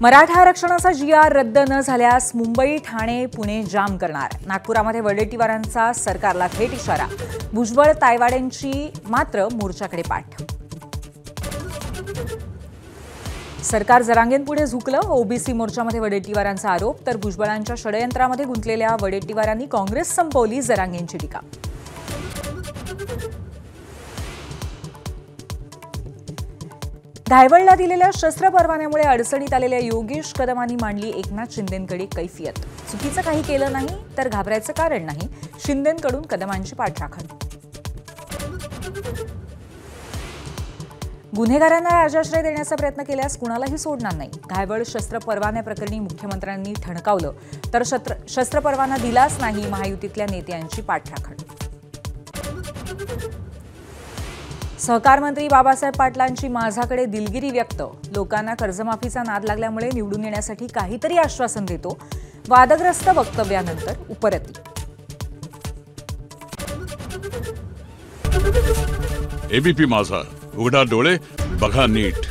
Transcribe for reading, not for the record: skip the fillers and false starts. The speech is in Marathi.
मराठा आरक्षणाचा जी.आर. रद्द न झाल्यास मुंबई, ठाणे, पुणे जाम करणार. नागपुरामध्ये वडेट्टीवारांचा सरकारला थेट इशारा. भुजबळ तायवाडेंची मात्र मोर्चाकडे पाठ. सरकार जरांगेंपुढे झुकलं. ओबीसी मोर्चामध्ये वडेट्टीवारांचा आरोप. तर भुजबळांच्या षडयंत्रामध्ये गुंतलेल्या वडेट्टीवारांनी काँग्रेस संपवली, जरांगेंची टीका. धायवडला दिलेल्या शस्त्र परवान्यामुळे अडचणीत आलेल्या योगेश कदमांनी मांडली एकनाथ शिंदेंकडे कैफियत. चुकीचं काही केलं नाही तर घाबरायचं कारण नाही. शिंदेंकडून कदमांची पाठराखण. गुन्हेगारांना राजाश्रय देण्याचा प्रयत्न केल्यास कुणालाही सोडणार नाही. धायवड शस्त्र परवान्याप्रकरणी मुख्यमंत्र्यांनी ठणकावलं तर शस्त्र परवाना दिलाच नाही. महायुतीतल्या नेत्यांची पाठराखण. सहकार मंत्री बाबासाहेब पाटलांची माझ्याकडे दिलगिरी व्यक्त. लोकांना कर्जमाफीचा नाद लागल्यामुळे निवडून येण्यासाठी काहीतरी आश्वासन देतो. वादग्रस्त वक्तव्यानंतर उपरती. एबीपी माझा, उघडा डोळे बघा नीट.